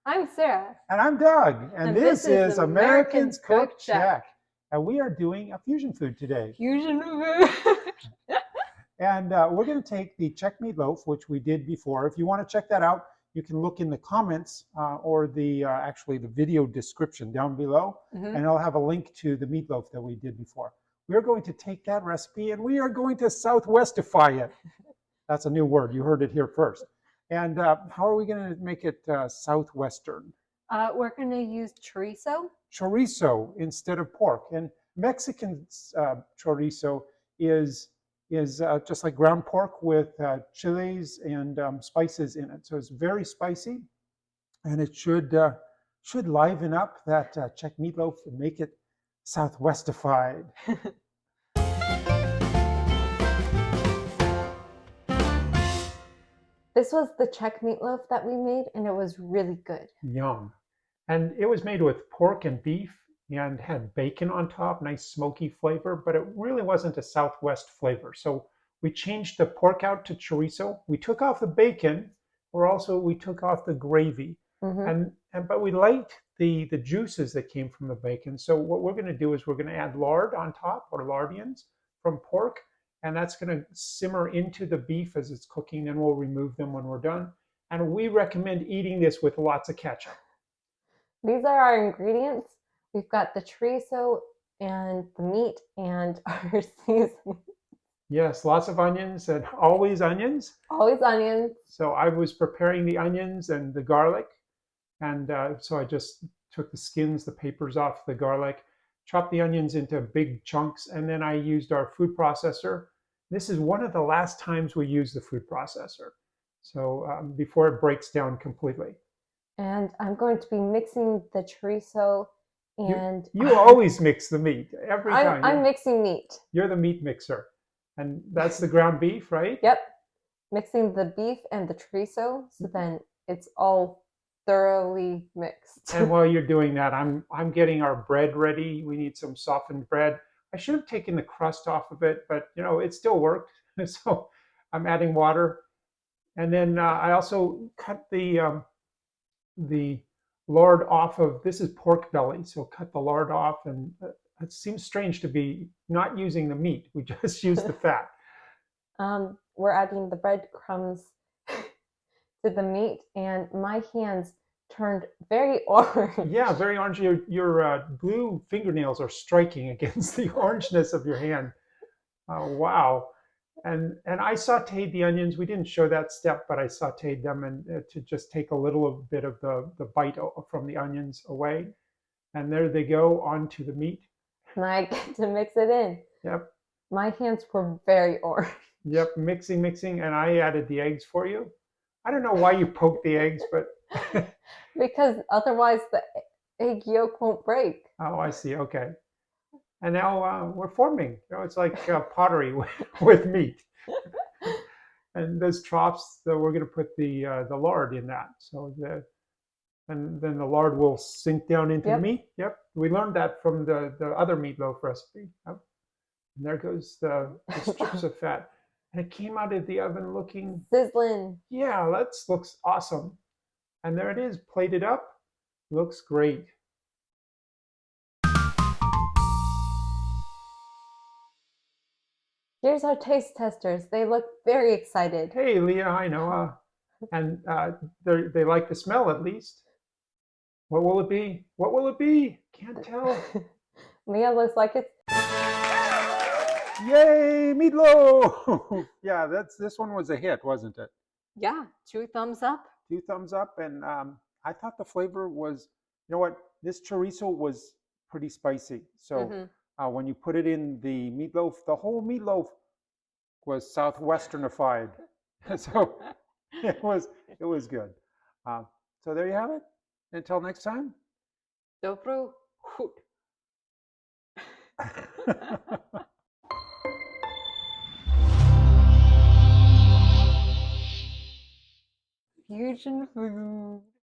I'm Sarah. And I'm Doug. And this is Americans Americans Cook Cook Czech. Czech. And we are doing a fusion food today. Fusion food. And we're going to take the Czech meatloaf, which we did before. If you want to check that out, you can look in the comments or actually the video description down below. And I'll have a link to the meatloaf that we did before. We're going to take that recipe and we are going to Southwestify it. That's a new word. You heard it here first. And how are we going to make it Southwestern? We're going to use chorizo. Chorizo instead of pork. And Mexican chorizo is just like ground pork with chilies and spices in it. So it's very spicy, and it should liven up that Czech meatloaf and make it Southwestified. This was the Czech meatloaf that we made, and it was really good. Yum. And it was made with pork and beef and had bacon on top, nice smoky flavor, but it really wasn't a Southwest flavor. So we changed the pork out to chorizo. We took off the bacon, we took off the gravy. But we liked the juices that came from the bacon. So what we're going to do is we're going to add lard on top, or lardians from pork, and that's going to simmer into the beef as it's cooking. Then we'll remove them when we're done. And we recommend eating this with lots of ketchup. These are our ingredients. We've got the chorizo and the meat and our seasoning. Yes, lots of onions, and always onions. Always onions. So I was preparing the onions and the garlic. And so I just took the skins, the papers off the garlic, chopped the onions into big chunks, and then I used our food processor. This is one of the last times we use the food processor. So before it breaks down completely. And I'm going to be mixing the chorizo and... You always mix the meat, every time. I'm mixing meat. You're the meat mixer. And that's the ground beef, right? Yep. Mixing the beef and the chorizo, so then it's all thoroughly mixed. And while you're doing that, I'm getting our bread ready. We need some softened bread. I should have taken the crust off of it, but it still worked. So I'm adding water. And then I also cut the lard off of, this is pork belly, so cut the lard off. And it seems strange to be not using the meat. We just use the fat. We're adding the breadcrumbs to the meat, and my hands turned very orange. Yeah, very orange. Your blue fingernails are striking against the orangeness of your hand. Wow. And I sauteed the onions. We didn't show that step, but I sauteed them and to just take a little bit of the bite from the onions away. And there they go onto the meat. And I get to mix it in. Yep. My hands were very orange. Yep, mixing, and I added the eggs for you. I don't know why you poked the eggs, but... Because otherwise the egg yolk won't break. Oh, I see. Okay. And now we're forming. It's like pottery with meat. And those troughs, we're going to put the lard in that. So and then the lard will sink down into the meat. Yep. We learned that from the other meatloaf recipe. Yep. And there goes the strips of fat. And it came out of the oven looking... sizzling. Yeah, that looks awesome. And there it is, plated up. Looks great. Here's our taste testers. They look very excited. Hey, Leah, hi, Noah. And they like the smell, at least. What will it be? What will it be? Can't tell. Leah looks like it's... Yay, meatloaf! Yeah, this one was a hit, wasn't it? Yeah, 2 thumbs up. 2 thumbs up, and I thought the flavor was, this chorizo was pretty spicy. So when you put it in the meatloaf, the whole meatloaf was Southwesternified. So it was good. So there you have it. Until next time. Dobru chut. Fusion food.